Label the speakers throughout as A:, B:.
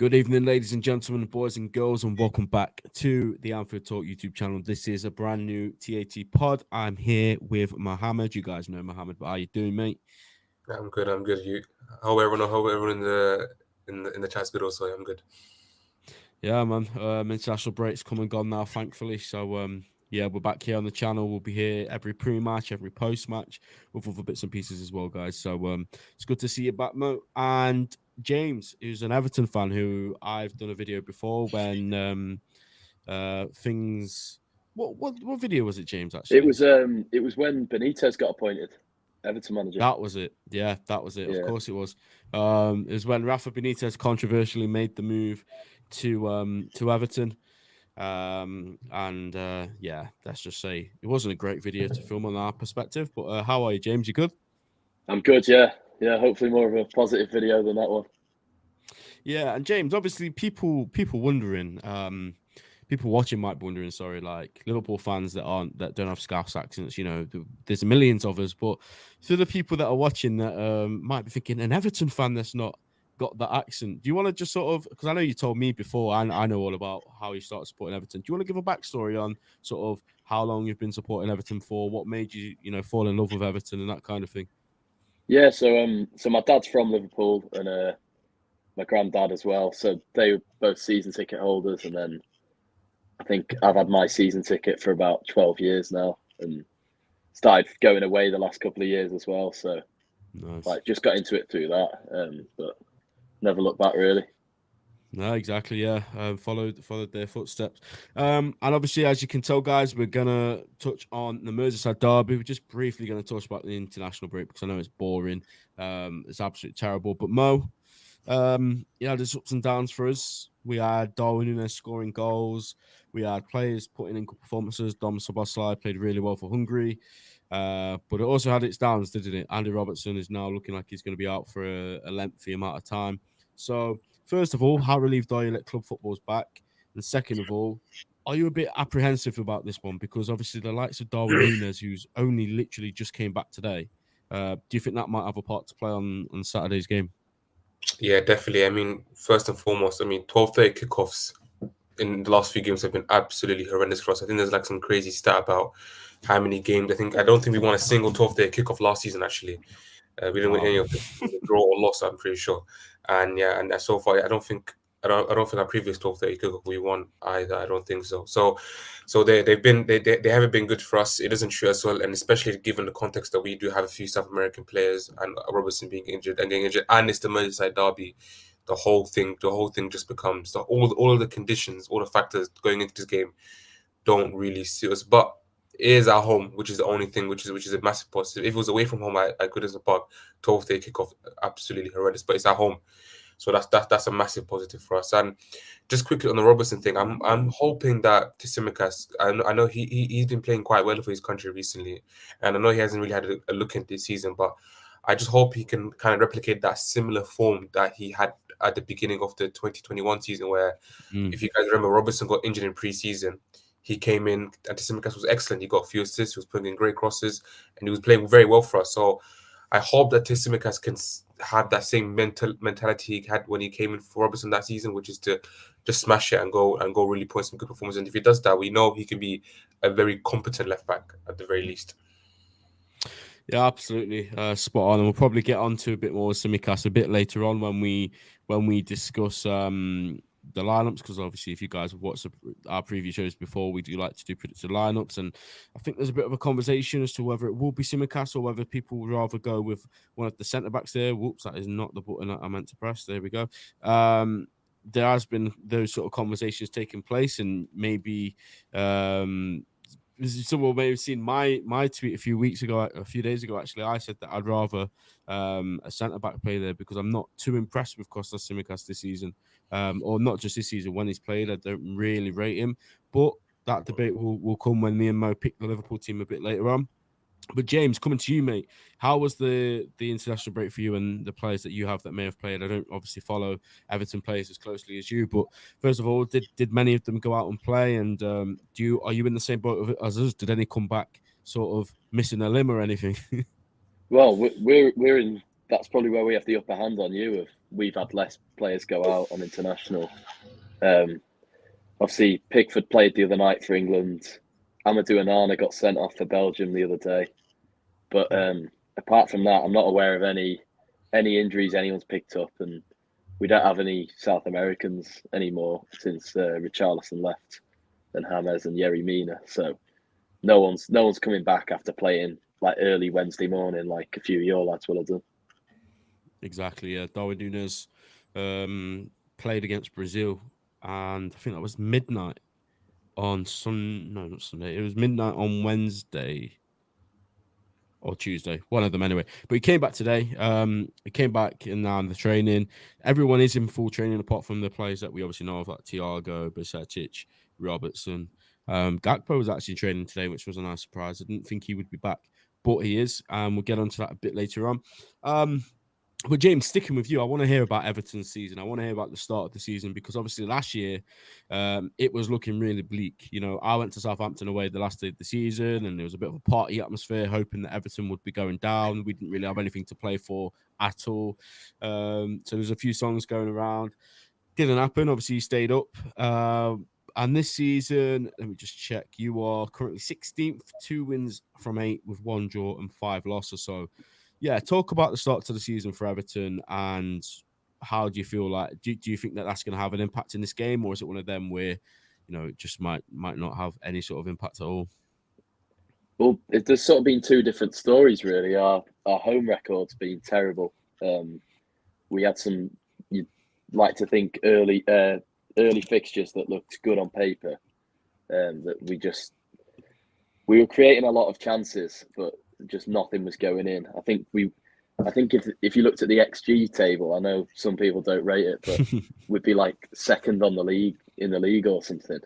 A: Good evening, ladies and gentlemen, boys and girls, and welcome back to the Anfield Talk YouTube channel. This is a brand new TAT pod. I'm here with Mohammed. You guys know Mohammed, but how you doing, mate?
B: I'm good. I'm good. You, hope everyone in the chat's good also. I'm good.
A: Yeah, man. International break's come and gone now, thankfully. So, yeah, we're back here on the channel. We'll be here every pre-match, every post-match, with other bits and pieces as well, guys. So, it's good to see you back, Mo. And James, who's an Everton fan, who I've done a video before when things. What video was it, James?
C: It
A: Actually,
C: was when Benitez got appointed Everton manager.
A: that was it. Yeah, that was it.
C: Yeah.
A: Of course, it was. It was when Rafa Benitez controversially made the move to Everton. Yeah, let's just say it wasn't a great video to film on our perspective. But how are you, James? You good?
C: I'm good, yeah. Hopefully more of a positive video than that one.
A: Yeah, and James, obviously people wondering, people watching might be wondering, sorry, like Liverpool fans that don't have Scouse accents, you know, there's millions of us, but for the people that are watching that might be thinking, an Everton fan that's not got that accent, do you want to just sort of, because I know you told me before, and I know all about how you started supporting Everton, do you want to give a backstory on sort of how long you've been supporting Everton for, what made you, fall in love with Everton and that kind of thing?
C: Yeah, so my dad's from Liverpool and my granddad as well. So they were both season ticket holders, and then I think I've had my season ticket for about 12 years now, and started going away the last couple of years as well. So
A: Nice.
C: like just got into it through that, but never looked back really.
A: No, exactly. Yeah, followed their footsteps. And obviously, as you can tell, guys, we're gonna touch on the Merseyside derby. We're just briefly gonna touch about the international break because I know it's boring. It's absolutely terrible. But Mo, there's ups and downs for us. We had Darwin Núñez scoring goals. We had players putting in good performances. Dom Szoboszlai played really well for Hungary. But it also had its downs, didn't it? Andy Robertson is now looking like he's going to be out for a lengthy amount of time. So, first of all, how relieved are you that club football's back? And second of all, are you a bit apprehensive about this one? Because obviously the likes of Darwin Núñez, who's only literally just came back today, do you think that might have a part to play on Saturday's game?
B: Yeah, definitely. I mean, first and foremost, 12:30 kickoffs in the last few games have been absolutely horrendous for us. I think there's like some crazy stat about how many games. I don't think we won a single 12:30 kickoff last season. Actually, we didn't win any of them, draw or loss. I'm pretty sure. And yeah, and so far, I don't think our previous 12:30 kickoff we won either. I don't think so. So they haven't been good for us. It doesn't show as well, and especially given the context that we do have a few South American players and Robertson being injured and getting injured, and it's the Merseyside derby. The whole thing just becomes all of the conditions, all the factors going into this game don't really suit us. But it is at home, which is the only thing, which is a massive positive. If it was away from home, I could as a park 12:30 kickoff, absolutely horrendous. But it's at home, so that's a massive positive for us. And just quickly on the Robertson thing, I'm hoping that Tsimikas, I know he's been playing quite well for his country recently, and I know he hasn't really had a look into this season, but I just hope he can kind of replicate that similar form that he had at the beginning of the 2021 season, where if you guys remember, Robertson got injured in pre-season. He came in, and Tsimikas was excellent. He got a few assists, he was putting in great crosses, and he was playing very well for us. So I hope that Tsimikas can have that same mentality he had when he came in for Robertson that season, which is to just smash it and go really put some good performance. And if he does that, we know he can be a very competent left back at the very least.
A: Yeah, absolutely, spot on. And we'll probably get on to a bit more with Tsimikas a bit later on when we discuss the lineups, because obviously if you guys have watched our previous shows before, we do like to do predicted lineups, and I think there's a bit of a conversation as to whether it will be Tsimikas or whether people would rather go with one of the centre backs there. Whoops, that is not the button that I meant to press. There we go. There has been those sort of conversations taking place, and maybe someone may have seen my tweet a few days ago. Actually, I said that I'd rather a centre back play there because I'm not too impressed with Kostas Tsimikas this season, or not just this season. When he's played, I don't really rate him. But that debate will come when me and Mo pick the Liverpool team a bit later on. But James, coming to you, mate, how was the international break for you and the players that you have that may have played? I don't obviously follow Everton players as closely as you, but first of all, did many of them go out and play? And are you in the same boat as us? Did any come back sort of missing a limb or anything?
C: Well, we're in that's probably where we have the upper hand on you. Of we've had less players go out on international. Obviously, Pickford played the other night for England. Amadou Onana got sent off for Belgium the other day. But apart from that, I'm not aware of any injuries anyone's picked up, and we don't have any South Americans anymore since Richarlison left, and James and Yerry Mina. So no one's coming back after playing like early Wednesday morning, like a few of your lads will have done.
A: Exactly. Yeah, Darwin Núñez played against Brazil, and I think that was midnight on No, not Sunday. It was midnight on Wednesday or Tuesday, one of them anyway. But he came back today. He came back in now in the training. Everyone is in full training apart from the players that we obviously know of, like Thiago, Bajcetic, Robertson. Gakpo was actually training today, which was a nice surprise. I didn't think he would be back, but he is. We'll get onto that a bit later on. But James, sticking with you, I want to hear about Everton's season. I want to hear about the start of the season because obviously last year it was looking really bleak. You know, I went to Southampton away the last day of the season and there was a bit of a party atmosphere, hoping that Everton would be going down. We didn't really have anything to play for at all. So there's a few songs going around. Didn't happen. Obviously, you stayed up. And this season, let me just check. You are currently 16th, 2 wins from 8 with 1 draw and 5 losses. So, yeah, talk about the start to the season for Everton and how do you feel like? Do you think that that's going to have an impact in this game, or is it one of them where, you know, it just might not have any sort of impact at all?
C: Well, there's sort of been two different stories really. Our home record's been terrible. We had some, you'd like to think, early fixtures that looked good on paper. That we were creating a lot of chances, but just nothing was going in. I think if you looked at the XG table, I know some people don't rate it, but we'd be like second in the league or something.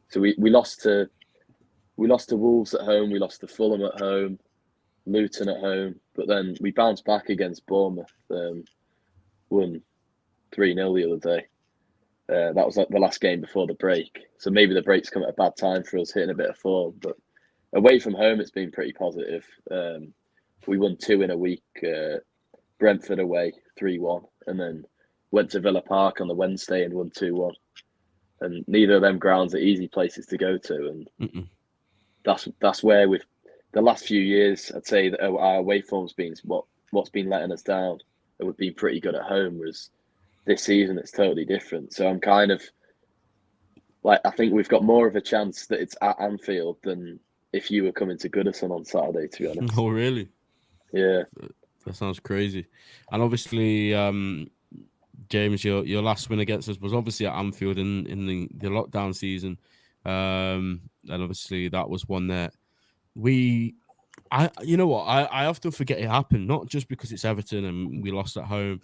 C: So we lost to Wolves at home, we lost to Fulham at home, Luton at home, but then we bounced back against Bournemouth, won 3-0 the other day. That was like the last game before the break. So maybe the break's come at a bad time for us hitting a bit of form, but away from home, it's been pretty positive. We won 2 in a week. Brentford away, 3-1, and then went to Villa Park on the Wednesday and won 2-1. And neither of them grounds are easy places to go to. And that's where with the last few years, I'd say that our away form's been what's been letting us down. It would be pretty good at home, whereas this season it's totally different. So I'm kind of like, I think we've got more of a chance that it's at Anfield than if you were coming to Goodison on Saturday, to be honest.
A: Oh, really?
C: Yeah.
A: That sounds crazy. And obviously, James, your last win against us was obviously at Anfield in the lockdown season. And obviously that was one that I often forget it happened, not just because it's Everton and we lost at home.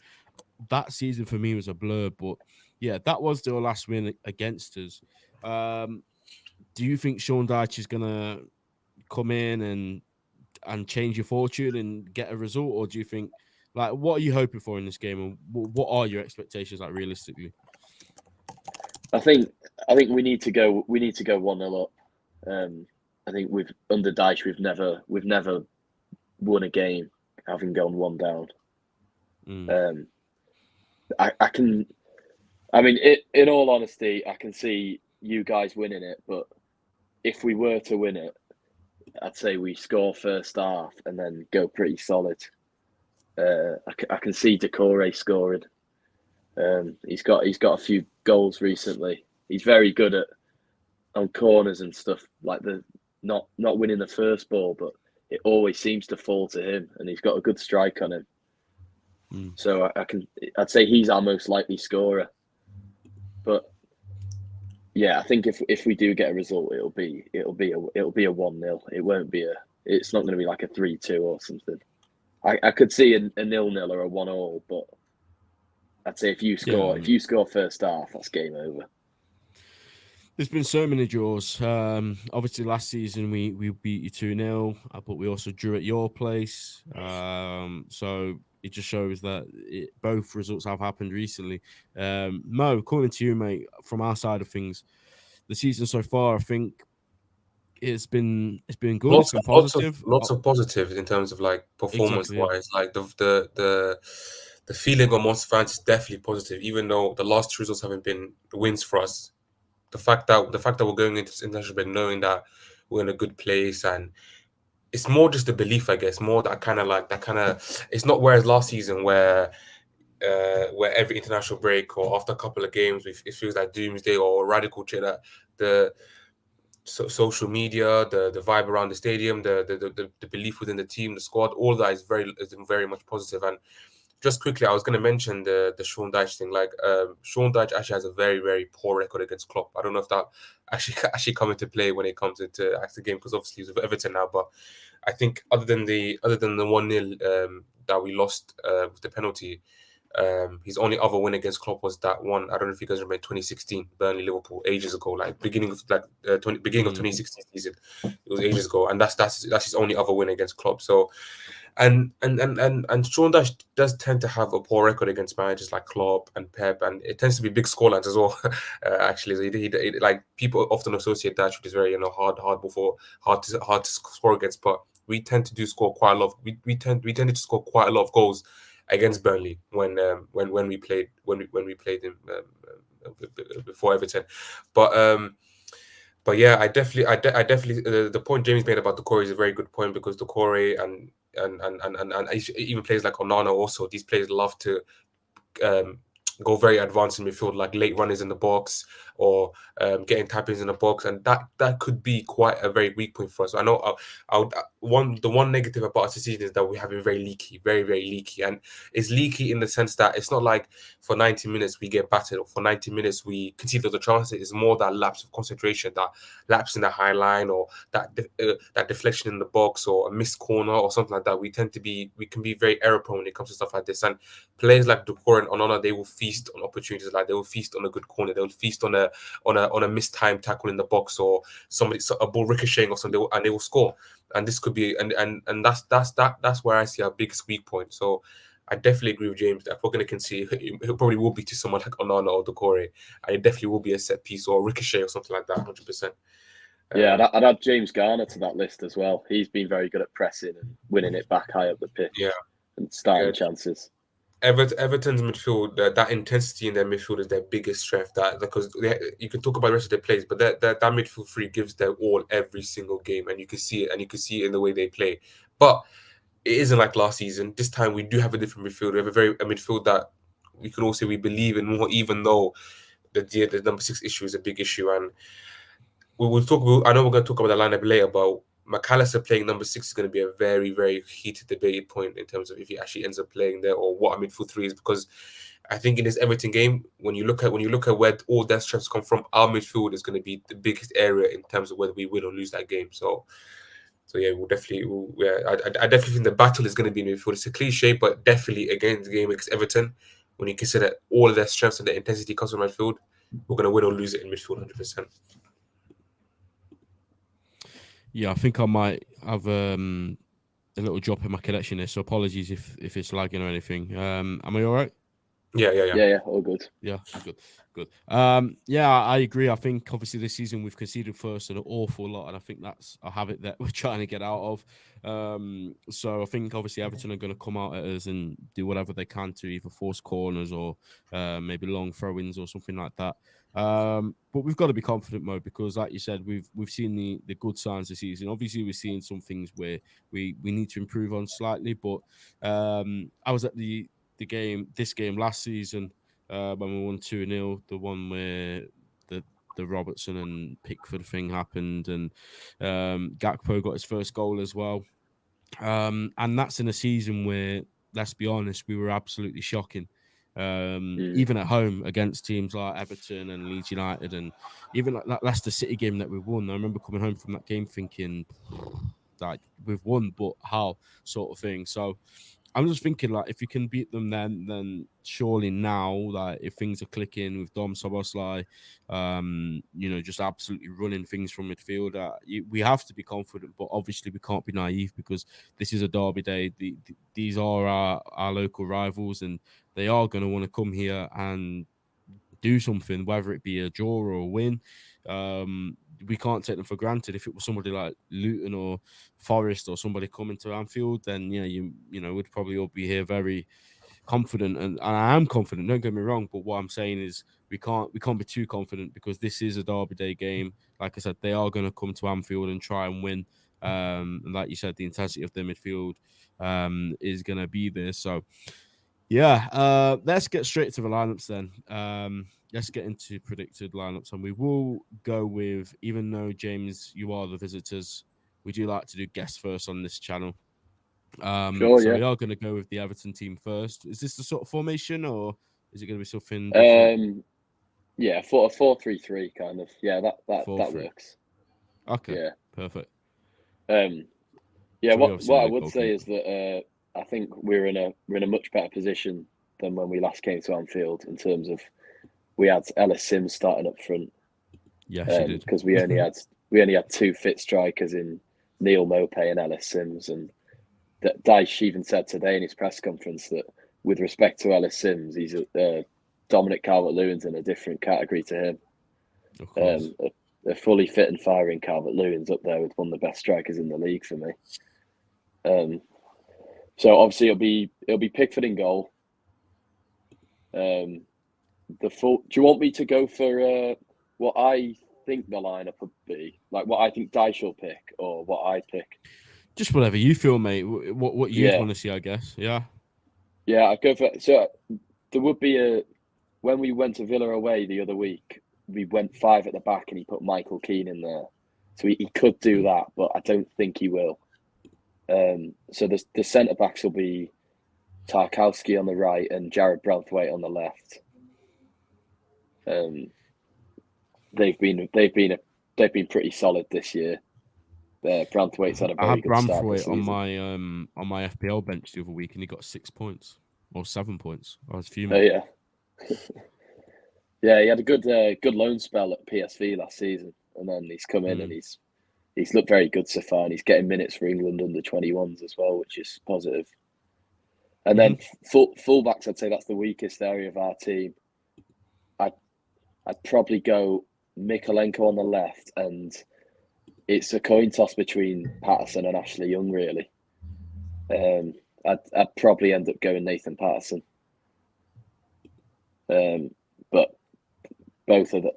A: That season for me was a blur, but yeah, that was their last win against us. Do you think Sean Dyche is gonna come in and change your fortune and get a result, or do you think, like, what are you hoping for in this game, and what are your expectations, like, realistically?
C: I think we need to go 1-0 up. I think under Dyche we've never won a game having gone 1 down. In all honesty, I can see you guys winning it, but if we were to win it, I'd say we score first half and then go pretty solid. I can see Decore scoring. He's got a few goals recently. He's very good on corners and stuff, like the not winning the first ball, but it always seems to fall to him, and he's got a good strike on him. So I'd say he's our most likely scorer. But yeah, I think if we do get a result, it'll be a 1-0. It won't be it's not going to be like a 3-2 or something. I could see a 0-0 or a 1-1, but I'd say if you score first half, that's game over.
A: There's been so many draws. Obviously, last season we beat you 2-0, but we also drew at your place. So it just shows that both results have happened recently. Mo, according to you, mate, from our side of things, the season so far, I think it's been good.
B: Lots,
A: It's been positive.
B: lots of positives in terms of like performance
A: Exactly. Yeah.
B: wise. Like the feeling on most fans is definitely positive, even though the last two results haven't been wins for us. The fact that we're going into this international break knowing that we're in a good place, and it's more just the belief, I guess, more that kind of like that kind of. It's not whereas last season where every international break or after a couple of games it feels like doomsday or radical change. That the social media, the vibe around the stadium, the belief within the team, the squad, all that is very much positive. And just quickly, I was going to mention the Sean Dyche thing. Like Sean Dyche actually has a very poor record against Klopp. I don't know if that actually come into play when it comes into the game, because obviously he's with Everton now. But I think other than the 1-0 that we lost with the penalty, his only other win against Klopp was that one. I don't know if you guys remember 2016 Burnley Liverpool, ages ago, like beginning of 2016 season. It was ages ago, and that's his only other win against Klopp. So, and Sean Dyche does tend to have a poor record against managers like Klopp and Pep, and it tends to be big scorelines as well. Actually, so like people often associate Dyche with this very hard to score against, but we tend to do score quite a lot. We tended to score quite a lot of goals against Burnley when we played him before Everton, but yeah, I definitely the point James made about Decore is a very good point, because Decore and even players like Onana, also these players love to um, go very advanced in midfield, like late runners in the box or getting tap-ins in the box, and that could be quite a very weak point for us. I know the one negative about us this season is that we have been very leaky, very leaky, and it's leaky in the sense that it's not like for 90 minutes we get battered, or for 90 minutes we concede lots of chances. It's more that lapse of concentration, that lapse in the high line, or that deflection in the box, or a missed corner or something like that. We can be very error prone when it comes to stuff like this, and players like Ducour and Onana, they will feast on opportunities. Like they will feast on a good corner, they will feast on a mistimed tackle in the box, or a ball ricocheting or something, and they will score. And this could be and that's where I see our biggest weak point. So I definitely agree with James that if we're going to concede, it probably will be to someone like Onana or Ducour, and it definitely will be a set piece or a ricochet or something like that, 100%.
C: Yeah, I'd add James Garner to that list as well. He's been very good at pressing and winning it back high up the pitch,
B: Yeah,
C: and starting
B: yeah.
C: chances.
B: Everton's midfield, that intensity in their midfield is their biggest strength. That because you can talk about the rest of their plays, but that midfield three gives their all every single game, and you can see it, and you can see it in the way they play. But it isn't like last season. This time we do have a different midfield. We have a midfield that we can all say we believe in more, even though the number 6 issue is a big issue. And we will talk. I know we're going to talk about the lineup later, but McAllister playing number 6 is going to be a very heated debate point in terms of if he actually ends up playing there, or what a midfield three is. Because I think in this Everton game, when you look at where all their strengths come from, our midfield is going to be the biggest area in terms of whether we win or lose that game. So yeah, I definitely think the battle is going to be in midfield. It's a cliche, but definitely against the game against Everton, when you consider all of their strengths and the intensity comes from midfield, we're going to win or lose it in midfield 100%.
A: Yeah, I think I might have a little drop in my connection here, so apologies if it's lagging or anything. Am I all right?
C: Yeah, all good.
A: Yeah, good. Yeah, I agree. I think obviously this season we've conceded first an awful lot, and I think that's a habit that we're trying to get out of. So I think obviously Everton are going to come out at us and do whatever they can to either force corners or maybe long throw-ins or something like that. But we've got to be confident, Mo, because like you said, we've seen the good signs this season. Obviously, we're seeing some things where we need to improve on slightly. But I was at this game last season when we won 2-0, the one where the Robertson and Pickford thing happened, and Gakpo got his first goal as well. And that's in a season where, let's be honest, we were absolutely shocking. Even at home against teams like Everton and Leeds United, and even like that Leicester City game that we won. I remember coming home from that game thinking, like, we've won, but how, sort of thing. So I'm just thinking, like, if you can beat them then surely now, like, if things are clicking with Dom Szoboszlai, just absolutely running things from midfield, we have to be confident, but obviously we can't be naive, because this is a derby day. These are our local rivals, and they are going to want to come here and do something, whether it be a draw or a win. we can't take them for granted. If it was somebody like Luton or Forest or somebody coming to Anfield, then you know we'd probably all be here very confident, and I am confident. Don't get me wrong, but what I'm saying is we can't be too confident because this is a Derby Day game. Like I said, they are going to come to Anfield and try and win. And like you said, the intensity of their midfield is going to be there. So yeah, let's get straight to the lineups then. Let's get into predicted lineups, and we will go with, even though James, you are the visitors, we do like to do guests first on this channel.
C: Sure,
A: So
C: yeah.
A: we are going to go with the Everton team first. Is this the sort of formation, or is it going to be something different?
C: Yeah, 4-3-3 kind of. Yeah, that
A: 4-3.
C: works.
A: Okay,
C: Yeah.
A: perfect.
C: Yeah.
A: So we
C: What
A: obviously
C: I
A: need a
C: would say
A: goalkeeper.
C: is that I think we're in a much better position than when we last came to Anfield in terms of we had Ellis Sims starting up front
A: Yes, you did.
C: because we only had two fit strikers in Neil Mopey and Ellis Sims, and Dyche even said today in his press conference that with respect to Ellis Sims, he's Dominic Calvert-Lewin's in a different category to him.
A: Of course.
C: A fully fit and firing Calvert-Lewin's up there with one of the best strikers in the league for me. So obviously it'll be Pickford in goal. Do you want me to go for what I think the lineup would be, like what I think Dyche will pick, or what I pick?
A: Just whatever you feel, mate. What you'd want to see, I guess. Yeah.
C: Yeah, I'd go for. So there would be when we went to Villa away the other week, we went 5 at the back and he put Michael Keane in there. So he could do that, but I don't think he will. So the centre backs will be Tarkowski on the right and Jared Branthwaite on the left. They've been pretty solid this year. Branthwaite's had a very good start this
A: on
C: season.
A: my FPL bench the other week, and he got 6 points or 7 points. I was
C: Oh
A: fuming.
C: yeah, yeah. He had a good loan spell at PSV last season, and then he's come in and he's looked very good so far, and he's getting minutes for England under 21s as well, which is positive. And then fullbacks, I'd say that's the weakest area of our team. I'd probably go Mykolenko on the left, and it's a coin toss between Patterson and Ashley Young, really. I'd probably end up going Nathan Patterson. But both of the,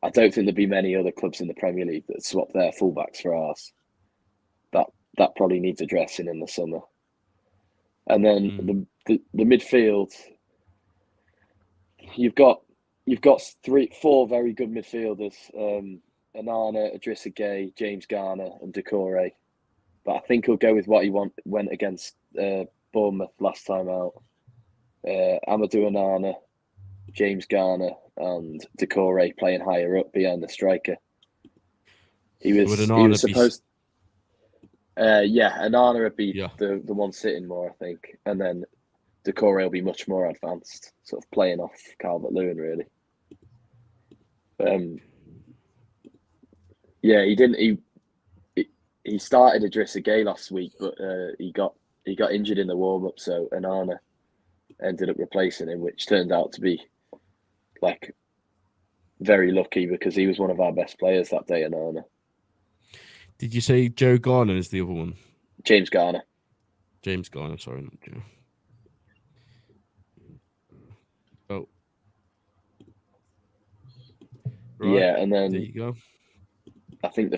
C: I don't think there'd be many other clubs in the Premier League that swap their fullbacks for ours. That probably needs addressing in the summer. And then the midfield, you've got 4 very good midfielders. Anana, Idrissa Gueye, James Garner, and Doucouré. But I think he'll go with what he went against Bournemouth last time out. Amadou Onana, James Garner, and Doucouré playing higher up behind the striker. He was supposed. Onana would be the one sitting more, I think, and then Doucouré will be much more advanced, sort of playing off Calvert-Lewin, really. Yeah, he didn't. He started Idrissa Gueye last week, but he got injured in the warm up, so Onana ended up replacing him, which turned out to be very lucky because he was one of our best players that day. Onana.
A: Did you say Joe Garner is the other one?
C: James Garner.
A: James Garner, sorry, not Joe. Oh. Right.
C: Yeah, and then
A: there you go.
C: I think the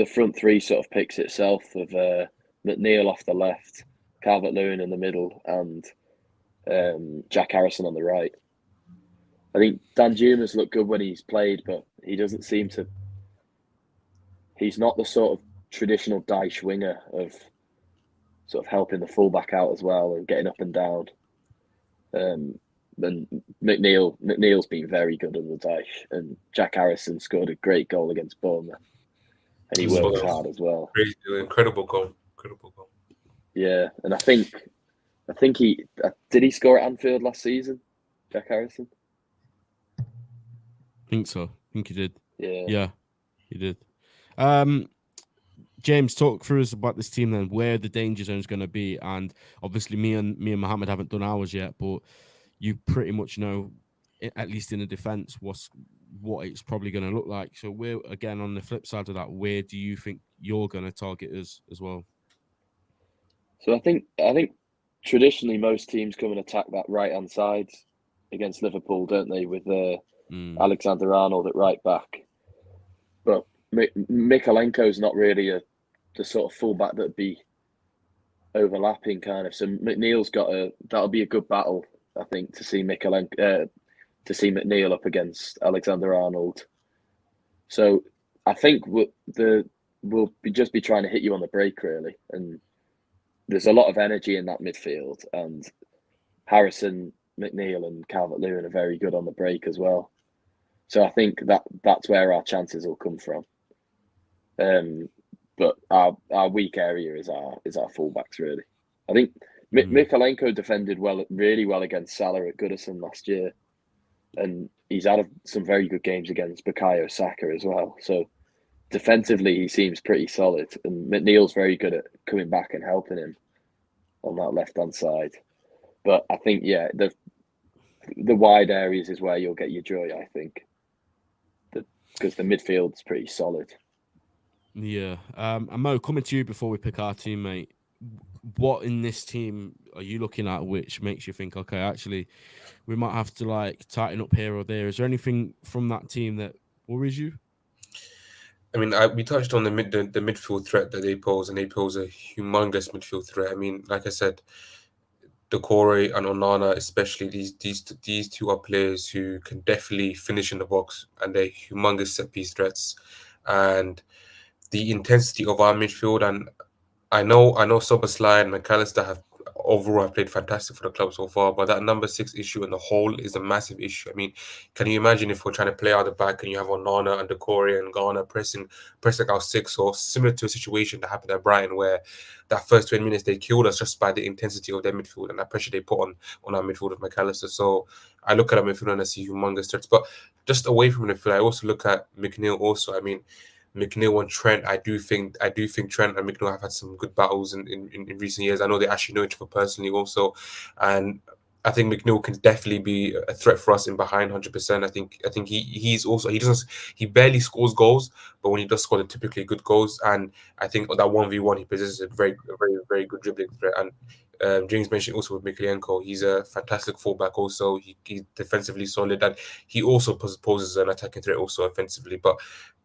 C: front three sort of picks itself of McNeil off the left, Calvert-Lewin in the middle, and Jack Harrison on the right. I think Dan Juma's looked good when he's played, but he doesn't seem to. He's not the sort of traditional Dyche winger of sort of helping the fullback out as well and getting up and down. And McNeil's been very good under Dyche, and Jack Harrison scored a great goal against Bournemouth, and he works hard as well.
B: Crazy, incredible goal.
C: Yeah, and I think he did he score at Anfield last season, Jack Harrison?
A: I think so. I think he did.
C: Yeah,
A: he did. James, talk through us about this team then, where the danger zone is going to be, and obviously me and Mohammed haven't done ours yet, but you pretty much know, at least in the defense, what it's probably going to look like. So we're again on the flip side of that. Where do you think you're going to target us as well?
C: So I think traditionally most teams come and attack that right hand side against Liverpool, don't they? With Alexander Arnold at right back, but Mikalenko's not really the sort of fullback that'd be overlapping kind of. So McNeil's that'll be a good battle, I think, to see McNeil up against Alexander Arnold. So I think we'll just be trying to hit you on the break really, and there's a lot of energy in that midfield, and Harrison, McNeil, and Calvert-Lewin are very good on the break as well. So I think that's where our chances will come from. But our weak area is our fullbacks really. I think Mikalenko defended really well against Salah at Goodison last year, and he's had some very good games against Bukayo Saka as well. So defensively, he seems pretty solid, and McNeil's very good at coming back and helping him on that left-hand side. But I think, yeah, the wide areas is where you'll get your joy, I think, because the midfield's pretty solid.
A: Yeah. And Mo, coming to you before we pick our teammate, what in this team are you looking at which makes you think, okay, actually, we might have to like tighten up here or there? Is there anything from that team that worries you?
B: I mean, we touched on the midfield threat that they pose, and they pose a humongous midfield threat. I mean, like I said, Decore and Onana, especially these two are players who can definitely finish in the box, and they're humongous set piece threats. And the intensity of our midfield, and I know Soberslide and McAllister have played fantastic for the club so far, but that number 6 issue in the whole is a massive issue. I mean, can you imagine if we're trying to play out the back and you have Onana and Decore and Ghana pressing our 6, or similar to a situation that happened at Brighton where that first 20 minutes they killed us just by the intensity of their midfield and that pressure they put on our midfield with McAllister. So I look at our midfield and I see humongous threats. But just away from the midfield, I also look at McNeil also. I mean, McNeil and Trent, I do think Trent and McNeil have had some good battles in recent years. I know they actually know each other personally also, and I think McNeil can definitely be a threat for us in behind 100%. I think he barely scores goals, but when he does score, they're typically good goals. And I think that 1v1 he possesses a very very good dribbling threat. And James mentioned also with Mikalenko, he's a fantastic fullback also. He's defensively solid, and he also poses an attacking threat also offensively. But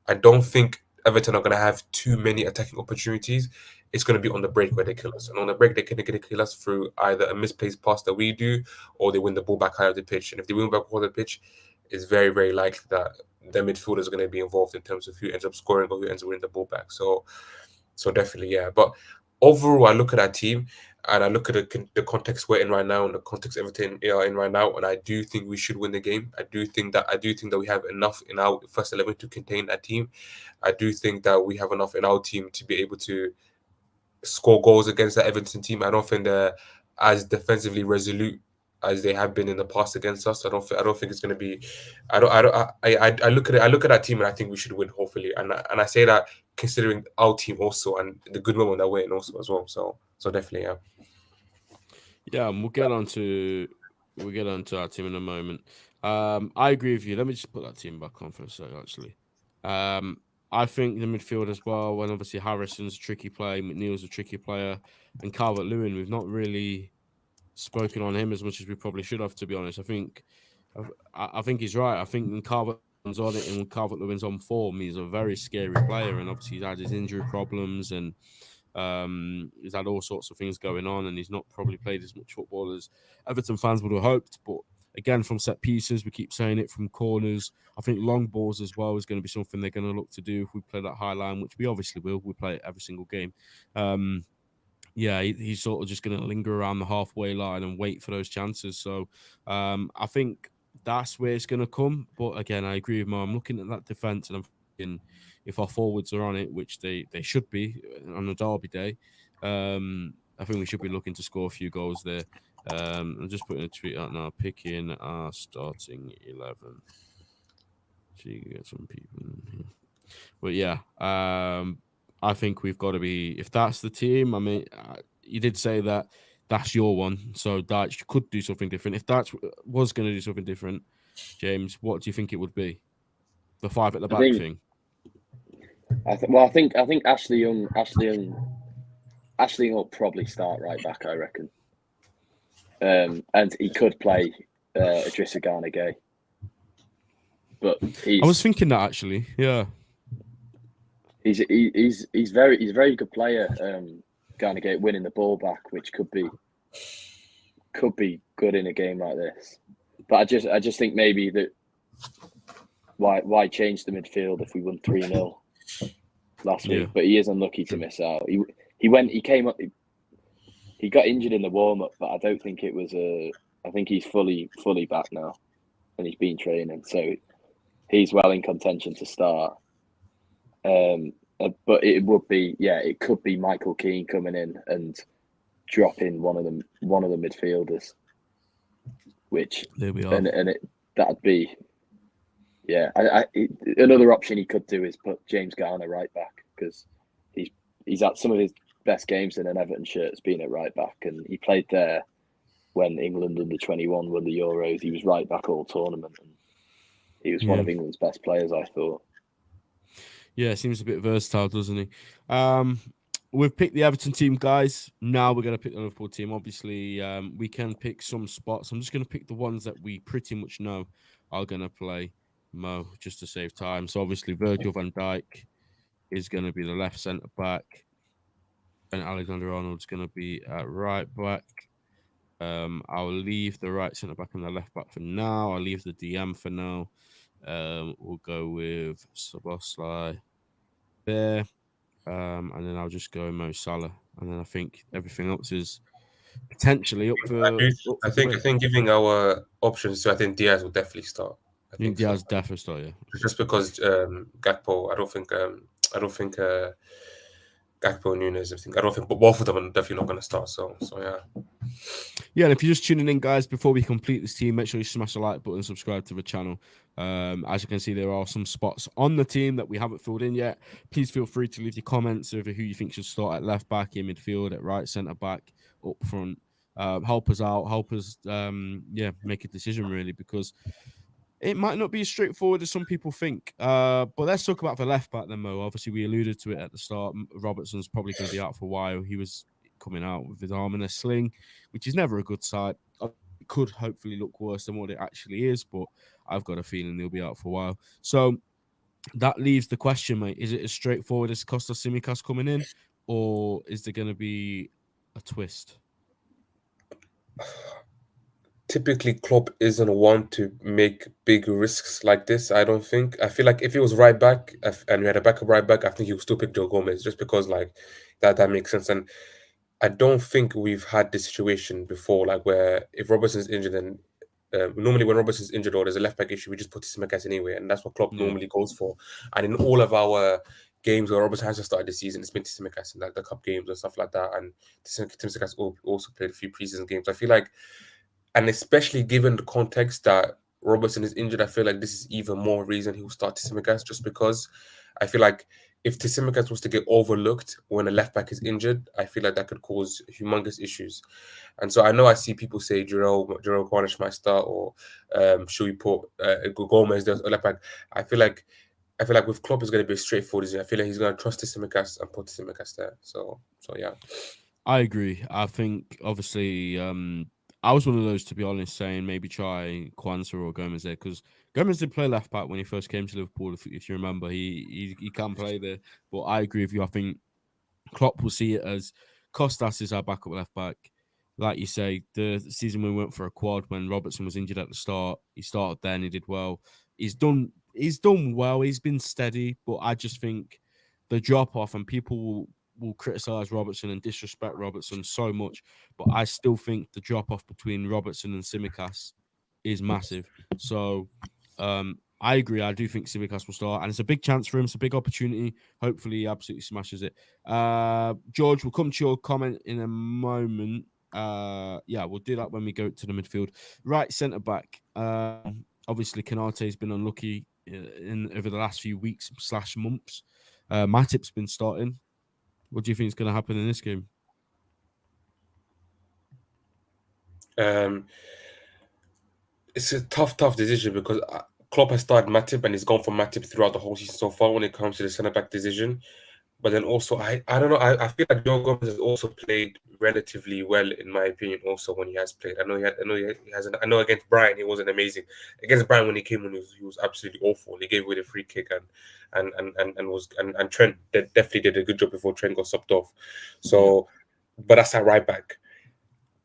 B: I don't think Everton are going to have too many attacking opportunities. It's going to be on the break where they kill us. And on the break, they're going to kill us through either a misplaced pass that we do, or they win the ball back high of the pitch. And if they win back high of the pitch, it's very, very likely that their midfielders are going to be involved in terms of who ends up scoring or who ends up winning the ball back. So definitely, yeah. But overall, I look at our team and I look at the context we're in right now and the context Everton are in right now, and I do think we should win the game. I do think that we have enough in our first 11 to contain that team. I do think that we have enough in our team to be able to score goals against that Everton team. I don't think they're as defensively resolute as they have been in the past against us. I don't think it's going to be. I look at that team and I think we should win hopefully. And I say that considering our team also and the good moment that we're in also as well. So definitely, yeah.
A: Yeah, and we'll get on to our team in a moment. I agree with you. Let me just put that team back on for a second, actually. I think the midfield as well, when obviously Harrison's a tricky player, McNeil's a tricky player, and Calvert-Lewin, we've not really spoken on him as much as we probably should have, to be honest. I think he's right. I think when Calvert-Lewin's on it and when Calvert-Lewin's on form, he's a very scary player, and obviously he's had his injury problems and he's had all sorts of things going on, and he's not probably played as much football as Everton fans would have hoped. But again, from set pieces, we keep saying it, from corners, I think long balls as well is going to be something they're going to look to do if we play that high line, which we obviously will. We play it every single game. Yeah, he's sort of just going to linger around the halfway line and wait for those chances. So I think that's where it's going to come. But again, I agree with Mo. I'm looking at that defence and I'm thinking, if our forwards are on it, which they should be on a derby day, I think we should be looking to score a few goals there. I'm just putting a tweet out now, picking our starting 11. So you can get some people in here. But yeah, I think we've got to be, if that's the team, I mean, you did say that that's your one, so Dyche could do something different. If Dyche was going to do something different, James, what do you think it would be? The 5 at the
C: I
A: back
C: think-
A: thing.
C: I think Ashley Young will probably start right back, I reckon. And he could play Idrissa Gana Gueye. But
A: I was thinking that actually. Yeah.
C: he's a very good player. Gana Gueye winning the ball back, which could be good in a game like this. But I just think maybe that why change the midfield if we won 3-0 last week?
A: Yeah.
C: But he is unlucky to miss out. He came up. He got injured in the warm up, but I don't think it was I think he's fully back now, and he's been training, so he's well in contention to start. But it could be Michael Keane coming in and dropping one of the midfielders, which
A: There we are.
C: that'd be another option he could do is put James Garner right back, because he's at some of his best games in an Everton shirt has been at right back, and he played there when England under 21 won the Euros. He was right back all tournament, and he was one of England's best players, I thought.
A: Yeah, seems a bit versatile, doesn't he? We've picked the Everton team, guys. Now we're going to pick the Liverpool team. Obviously, we can pick some spots. I'm just going to pick the ones that we pretty much know are going to play Mo, just to save time. So obviously, Virgil van Dijk is going to be the left centre back, and Alexander-Arnold's going to be at right back. I'll leave the right centre back and the left back for now. I'll leave the DM for now. We'll go with Szoboszlai there. And then I'll just go Mo Salah. And then I think everything else is potentially up for.
B: I think giving our options to, I think Diaz will definitely start.
A: I think Diaz definitely start, yeah.
B: Just because Gakpo, I don't think Gakpo and Nunes, I don't think, but both of them are definitely not going to start. So yeah.
A: Yeah, and if you're just tuning in, guys, before we complete this team, make sure you smash the like button and subscribe to the channel. As you can see, there are some spots on the team that we haven't filled in yet. Please feel free to leave your comments over who you think should start at left back, in midfield, at right centre back, up front. Help us out. Help us, make a decision, really, because it might not be as straightforward as some people think. But let's talk about the left back then, Mo. Obviously, we alluded to it at the start. Robertson's probably going to be out for a while. He was coming out with his arm in a sling, which is never a good sight. It could hopefully look worse than what it actually is, but I've got a feeling he'll be out for a while. So that leaves the question, mate. Is it as straightforward as Kostas Tsimikas coming in, or is there going to be a twist?
B: Typically, Klopp isn't one to make big risks like this. I don't think. I feel like if he was right back and we had a backup right back, I think he would still pick Joe Gomez, just because like that makes sense. And I don't think we've had this situation before, like where if Robertson's injured, then normally when Robertson's injured or there's a left back issue, we just put Tsimikas anyway, and that's what Klopp normally goes for. And in all of our games where Robertson hasn't started the season, it's been Tsimikas in like the cup games and stuff like that. And Tsimikas also played a few preseason games. I feel like, and especially given the context that Robertson is injured, I feel like this is even more reason he will start Tsimikas, just because I feel like if Tsimikas was to get overlooked when a left back is injured, I feel like that could cause humongous issues. And so I know I see people say Jerome Cornish might start, or should we put Gomez there, left back. I feel like with Klopp is going to be straightforward. I feel like he's going to trust Tsimikas and put Tsimikas there. So yeah.
A: I agree. I think obviously I was one of those, to be honest, saying maybe try Kwanzaa or Gomez there, because Gomez did play left back when he first came to Liverpool. If you remember, he can play there. But I agree with you. I think Klopp will see it as Kostas is our backup left back. Like you say, the season we went for a quad when Robertson was injured at the start, he started then, he did well. He's done well. He's been steady, but I just think the drop off, and people will criticize Robertson and disrespect Robertson so much, but I still think the drop off between Robertson and Tsimikas is massive. So I agree. I do think Tsimikas will start, and it's a big chance for him. It's a big opportunity. Hopefully, he absolutely smashes it. George, we'll come to your comment in a moment. We'll do that when we go to the midfield. Right centre back. Obviously, Kanate has been unlucky over the last few weeks / months. Matip's been starting. What do you think is going to happen in this game?
B: It's a tough decision, because Klopp has started Matip and he's gone for Matip throughout the whole season so far when it comes to the centre back decision. But then also, I don't know. I feel like Joe Gomez has also played relatively well, in my opinion. Also, when he has played, he hasn't. I know against Brian he wasn't amazing. Against Brian when he came on, he was absolutely awful. He gave away the free kick and Trent definitely did a good job before Trent got subbed off. So, but that's at right back.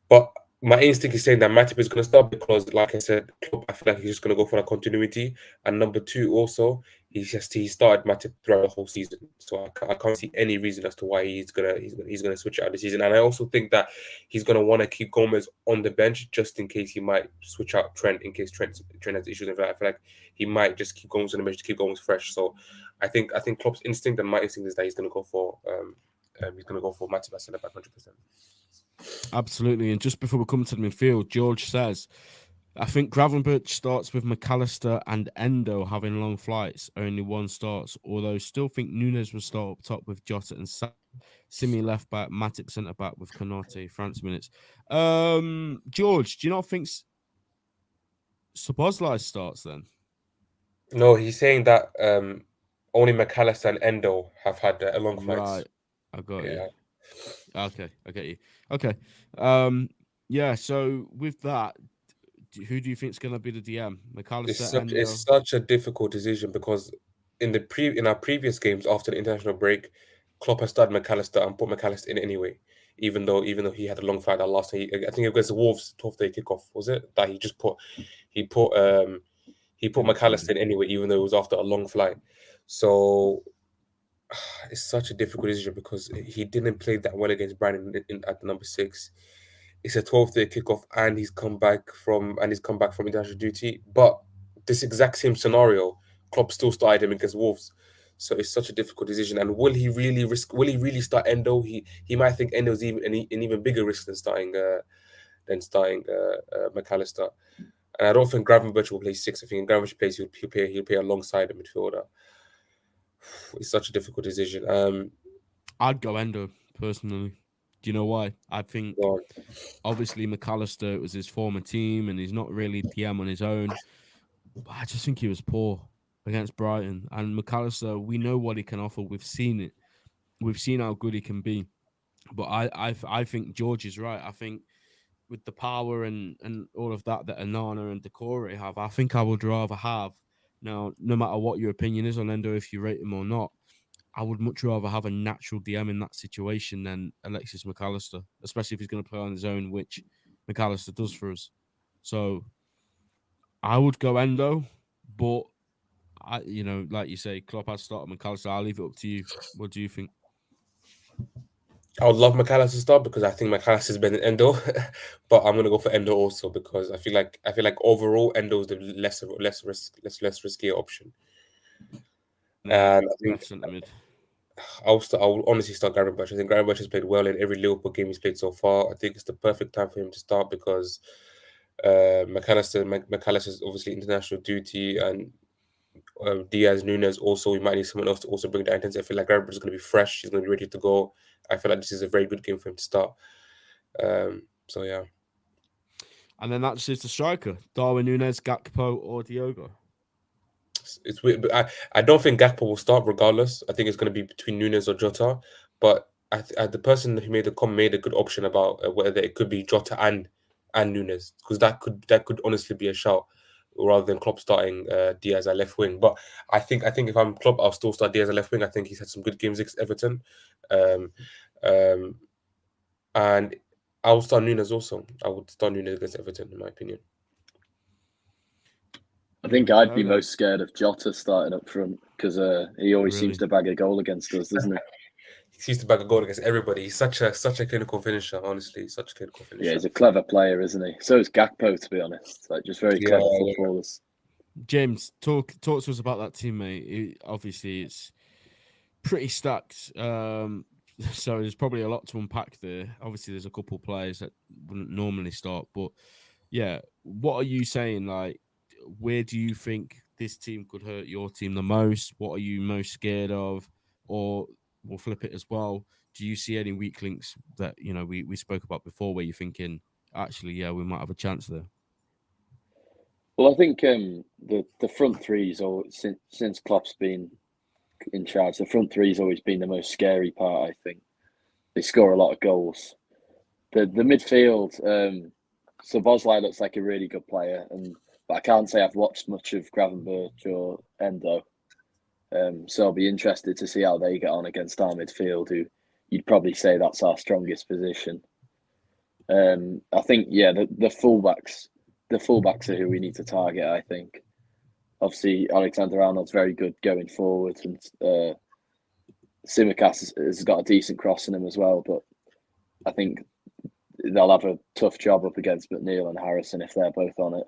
B: But my instinct is saying that Matip is going to start because, like I said, Klopp, I feel like he's just going to go for that continuity. And number two, also, he started Matip throughout the whole season, so I can't see any reason as to why he's gonna switch out the season. And I also think that he's going to want to keep Gomez on the bench just in case he might switch out Trent in case Trent has issues. And I feel like he might just keep Gomez on the bench to keep Gomez fresh. So I think Klopp's instinct and my instinct is that he's going to go for Matip at centre back 100%.
A: Absolutely. And just before we come to the midfield, George says, I think Gravenberch starts with McAllister and Endo having long flights. Only one starts, although still think Nunes will start up top with Jota and Simi left back, Matip centre back with Konate, France minutes. George, do you not think Szoboszlai starts then?
B: No, he's saying that only McAllister and Endo have had long flights.
A: Right. I got you.
B: Yeah.
A: Okay, I get you. Okay. Yeah, so with that, who do you think is going to be the DM? McAllister,
B: It's such a difficult decision because in our previous games after the international break, Klopp has started McAllister and put McAllister in anyway, even though he had a long fight that last night. I think against the Wolves 12th day kickoff, was it? That he put McAllister in anyway, even though it was after a long flight. So it's such a difficult decision because he didn't play that well against Brighton at the number 6. It's a 12th day kickoff and he's come back from international duty. But this exact same scenario, Klopp still started him against Wolves. So it's such a difficult decision. And will he really start Endo? He might think Endo's an even bigger risk than starting McAllister. And I don't think Gravenberch will play 6. I think Gravenberch plays he'll play alongside the midfielder. It's such a difficult decision.
A: I'd go Endo personally. Do you know why? I think obviously McAllister was his former team and he's not really DM on his own. But I just think he was poor against Brighton. And McAllister, we know what he can offer. We've seen it. We've seen how good he can be. But I think George is right. I think with the power and all of that Onana and Decore have, I think I would rather have, now, no matter what your opinion is on Endo, if you rate him or not, I would much rather have a natural DM in that situation than Alexis McAllister, especially if he's going to play on his own, which McAllister does for us. So I would go Endo, but like you say, Klopp has started McAllister. I'll leave it up to you. What do you think?
B: I would love McAllister to start because I think McAllister's better than Endo, but I'm gonna go for Endo also because I feel like overall Endo is the less riskier option. And I think I will honestly start Gravenberch. I think Gravenberch has played well in every Liverpool game he's played so far. I think it's the perfect time for him to start because McAllister is obviously international duty and Diaz, Nunes also. We might need someone else to also bring that intensity. I feel like Gravenberch is going to be fresh. He's going to be ready to go. I feel like this is a very good game for him to start. So yeah.
A: And then that's just the striker: Darwin Núñez, Gakpo, or Diogo.
B: It's weird, but I don't think Gakpo will start regardless. I think it's going to be between Núñez or Jota. But the person who made the comment made a good option about whether it could be Jota and Núñez because that could honestly be a shout rather than Klopp starting Diaz at left wing. But I think if I'm Klopp, I'll still start Diaz at left wing. I think he's had some good games against Everton, and I will start Núñez also. I would start Núñez against Everton, in my opinion.
C: I think I'd be most scared of Jota starting up front because he always seems to bag a goal against us, doesn't he?
B: He seems to bag a goal against everybody. He's such a clinical finisher, honestly. Such a clinical finisher.
C: Yeah, he's a clever player, isn't he? So is Gakpo, to be honest. Like, just very clever footballers.
A: James, talk to us about that team, mate. Obviously, it's pretty stacked. So there's probably a lot to unpack there. Obviously, there's a couple of players that wouldn't normally start. But, yeah, what are you saying? Like, where do you think this team could hurt your team the most? What are you most scared of? Or we'll flip it as well. Do you see any weak links that, we spoke about before where you're thinking, actually, yeah, we might have a chance there?
C: Well, I think the front three's always since Klopp's been in charge, the front three's always been the most scary part. I think they score a lot of goals. The midfield, so Bosley looks like a really good player, but I can't say I've watched much of Gravenberch or Endo. So I'll be interested to see how they get on against our midfield, who you'd probably say that's our strongest position. I think the fullbacks are who we need to target. I think obviously Alexander Arnold's very good going forward, and Tsimikas has got a decent cross in him as well. But I think they'll have a tough job up against McNeil and Harrison if they're both on it.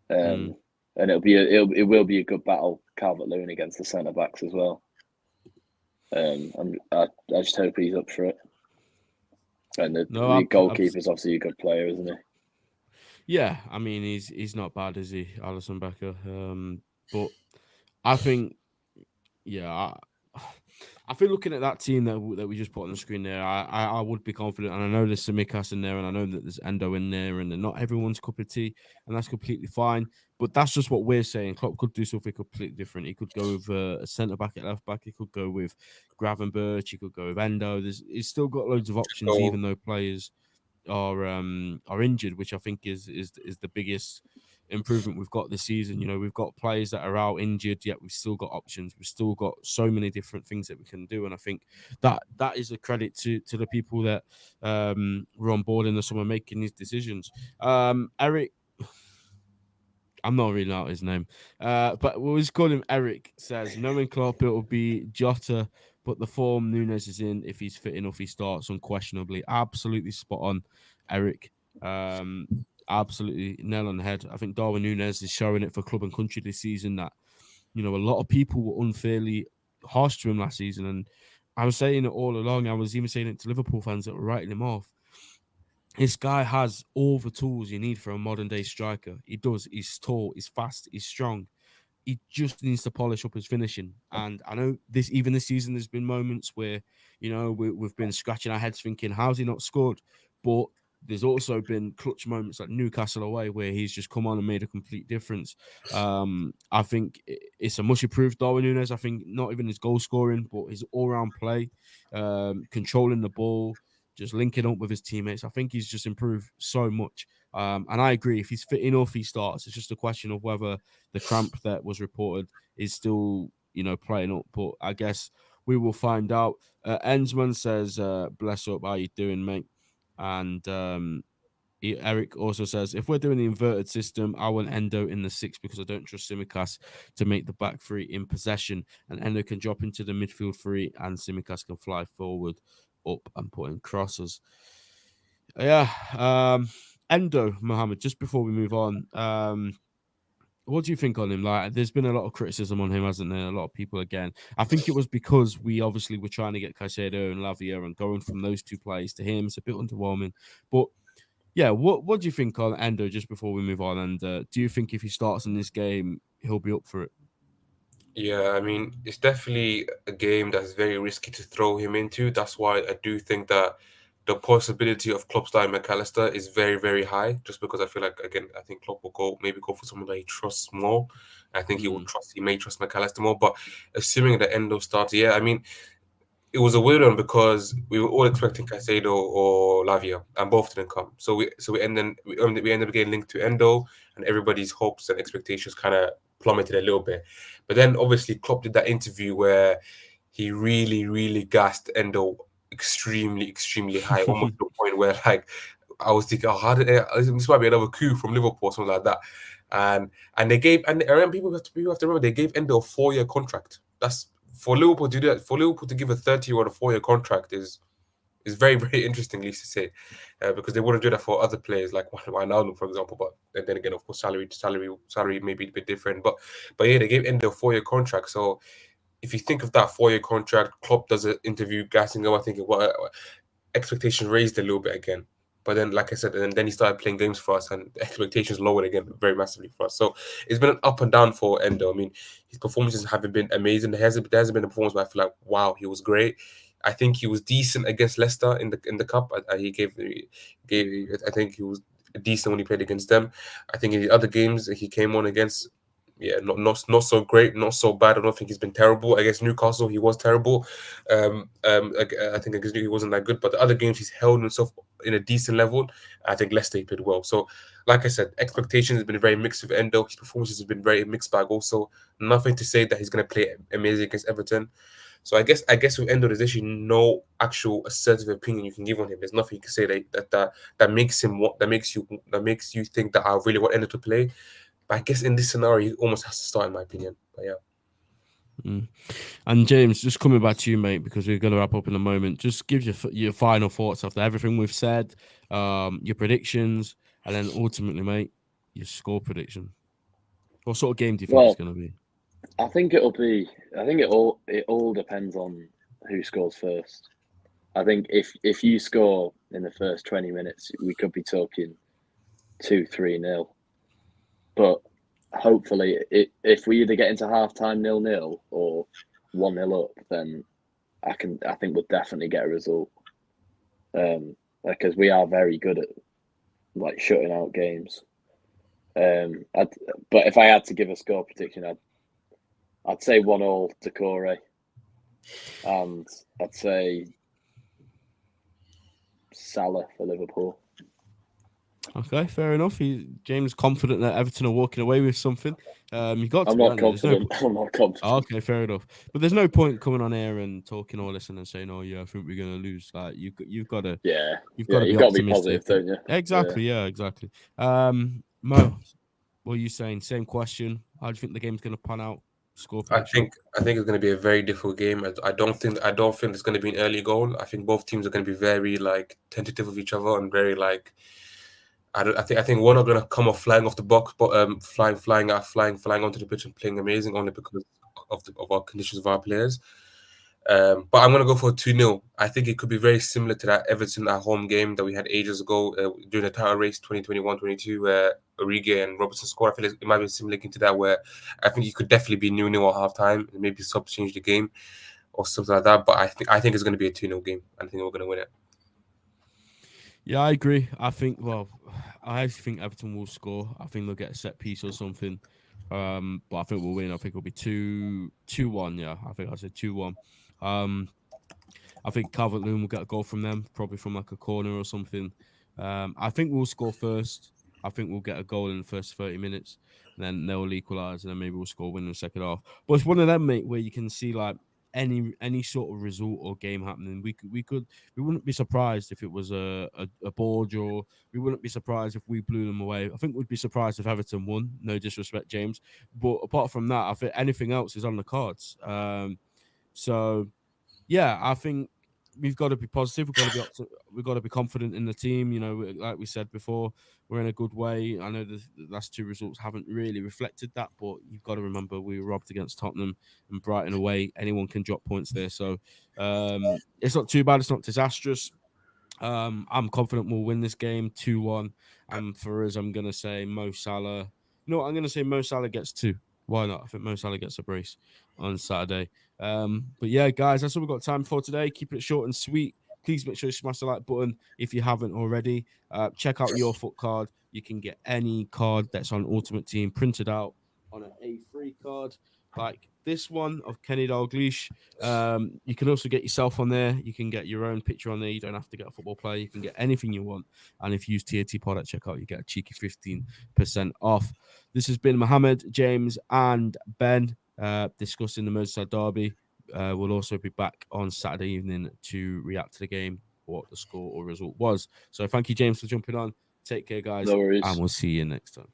C: And it will be a good battle, Calvert-Lewin against the centre backs as well. I just hope he's up for it. And the goalkeeper's obviously a good player, isn't he?
A: Yeah, I mean he's not bad, is he, Alisson Becker? But I think, I feel looking at that team that we just put on the screen there, I would be confident, and I know there's Tsimikas in there, and I know that there's Endo in there, and they're not everyone's cup of tea, and that's completely fine. But that's just what we're saying. Klopp could do something completely different. He could go with a centre back at left back. He could go with Gravenberch. He could go with Endo. He's still got loads of options, even though players are injured, which I think is the biggest improvement we've got this season. You know, we've got players that are out injured, yet we've still got options. We've still got so many different things that we can do, and I think that is a credit to the people that were on board in the summer making these decisions. Eric, I'm not reading out his name, but we'll just call him Eric. Says, knowing Klopp, it will be Jota, but the form Nunes is in, if he's fit enough, he starts unquestionably. Absolutely spot on, Eric. Absolutely nail on the head. I think Darwin Nunes is showing it for club and country this season that, you know, a lot of people were unfairly harsh to him last season. And I was saying it all along. I was even saying it to Liverpool fans that were writing him off. This guy has all the tools you need for a modern day striker. He does. He's tall, he's fast, he's strong. He just needs to polish up his finishing. And I know this season, there's been moments where, you know, we've been scratching our heads thinking, how's he not scored? But there's also been clutch moments like Newcastle away where he's just come on and made a complete difference. I think it's a much improved Darwin Nunes. I think not even his goal scoring, but his all-round play, controlling the ball, just linking up with his teammates. I think he's just improved so much. And I agree, if he's fit enough, he starts. It's just a question of whether the cramp that was reported is still, you know, playing up. But I guess we will find out. Ensman says, bless up, how you doing, mate? And Eric also says, if we're doing the inverted system, I want Endo in the 6 because I don't trust Tsimikas to make the back 3 in possession. And Endo can drop into the midfield 3 and Tsimikas can fly forward, up and put in crosses. Yeah. Endo, Mohammed, just before we move on, what do you think on him? Like, there's been a lot of criticism on him, hasn't there? A lot of people, again. I think it was because we obviously were trying to get Caicedo and Lavia, and going from those two players to him, it's a bit underwhelming. But yeah, what do you think on Endo just before we move on? And do you think if he starts in this game, he'll be up for it?
B: Yeah, I mean, it's definitely a game that's very risky to throw him into. That's why I do think that the possibility of Klopp starting McAllister is very, very high, just because I feel like, again, I think Klopp will maybe go for someone that he trusts more. I think he may trust McAllister more, but assuming the Endo starts, yeah, I mean, it was a weird one because we were all expecting Caicedo or Lavia, and both didn't come. So we ended up getting linked to Endo, and everybody's hopes and expectations kind of plummeted a little bit. But then obviously Klopp did that interview where he really, really gassed Endo extremely, extremely high, almost to the point where, like, I was thinking, oh, how did this might be another coup from Liverpool or something like that. And they gave, and I remember people have to remember, they gave Endo a 4-year contract. That's for Liverpool to do that. For Liverpool to give a 30-year-old a 4-year contract is very, very interesting, at least to say, because they wouldn't do that for other players like Wijnaldum, for example. But then again, of course, salary may be a bit different. But yeah, they gave Endo a 4-year contract. So if you think of that 4-year contract, Klopp does an interview gassing up. I think expectations raised a little bit again. But then, like I said, and then he started playing games for us, and expectations lowered again very massively for us. So it's been an up and down for Endo. I mean, his performances haven't been amazing. There hasn't been a performance where I feel like, wow, he was great. I think he was decent against Leicester in the cup. He gave. I think he was decent when he played against them. I think in the other games that he came on against, yeah, not so great, not so bad. I don't think he's been terrible. Against Newcastle, he was terrible. I think against Newcastle, he wasn't that good. But the other games, he's held himself in a decent level. I think Leicester he played well. So, like I said, expectations have been very mixed with Endo. His performances have been very mixed bag. Also, nothing to say that he's going to play amazing against Everton. So I guess with Endo, there's actually no actual assertive opinion you can give on him. There's nothing you can say that makes him that makes you think that I really want Endo to play. But I guess in this scenario, he almost has to start, in my opinion. But yeah.
A: And James, just coming back to you, mate, because we're going to wrap up in a moment. Just give your final thoughts after everything we've said, your predictions, and then ultimately, mate, your score prediction. What sort of game do you think it's going to be?
C: I think it'll be. I think it all depends on who scores first. I think if you score in the first 20 minutes, we could be talking 2-3-0. But hopefully, if we either get into halftime 0-0 or 1-0 up, then I think we'll definitely get a result. Because we are very good at like shutting out games. But if I had to give a score prediction, I'd say 1-1 to Corey, and I'd say Salah for Liverpool.
A: Okay, fair enough. James confident that Everton are walking away with something. You got.
C: I'm not confident. I'm not confident.
A: Okay, fair enough. But there's no point coming on air and talking all this and then saying, "Oh yeah, I think we're gonna lose." Like you've got to.
C: Yeah.
A: You've got to be
C: positive, don't you?
A: Exactly. Yeah, exactly. Mo, what are you saying? Same question. How do you think the game's gonna pan out? Score prediction?
B: I think it's going to be a very difficult game. I don't think it's going to be an early goal. I think both teams are going to be very like tentative of each other and very like. I think one are going to come off flying off the box, but flying onto the pitch and playing amazing only because of our conditions of our players. But I'm going to go for a 2-0. I think it could be very similar to that Everton at home game that we had ages ago during the title race 2021-22 where Origi and Robertson scored. I feel like it might be similar to that where I think it could definitely be 0-0 at half-time and maybe subs change the game or something like that. But I think it's going to be a 2-0 game. I think we're going to win it.
A: Yeah, I agree. I think Everton will score. I think they'll get a set piece or something. But I think we'll win. I think it'll be 2-1. Yeah, I think I said 2-1. I think Calvert-Lewin will get a goal from them, probably from like a corner or something. I think we'll score first. I think we'll get a goal in the first 30 minutes. And then they'll equalise, and then maybe we'll score win in the second half. But it's one of them, mate, where you can see like any sort of result or game happening. We wouldn't be surprised if it was a ball draw. We wouldn't be surprised if we blew them away. I think we'd be surprised if Everton won. No disrespect, James. But apart from that, I think anything else is on the cards. So yeah, I think we've got to be positive. We've got to be confident in the team. You know, like we said before, we're in a good way. I know the last two results haven't really reflected that, but you've got to remember we were robbed against Tottenham and Brighton away. Anyone can drop points there, so it's not too bad. It's not disastrous. I'm confident we'll win this game 2-1. And for us, I'm gonna say Mo Salah. No, I'm gonna say Mo Salah gets 2. Why not? I think Mo Salah gets a brace on Saturday. But yeah, guys, that's all we've got time for today. Keep it short and sweet. Please make sure you smash the like button if you haven't already. Check out Your Foot card. You can get any card that's on Ultimate Team printed out on an A3 card like this one of Kenny Dalglish. You can also get yourself on there. You can get your own picture on there. You don't have to get a football player. You can get anything you want. And if you use TAT pod at checkout, you get a cheeky 15% off. This has been Mohammed, James, and Ben discussing the Merseyside derby. We'll also be back on Saturday evening to react to the game, what the score or result was. So thank you, James, for jumping on. Take care, guys.
C: No worries.
A: And we'll see you next time.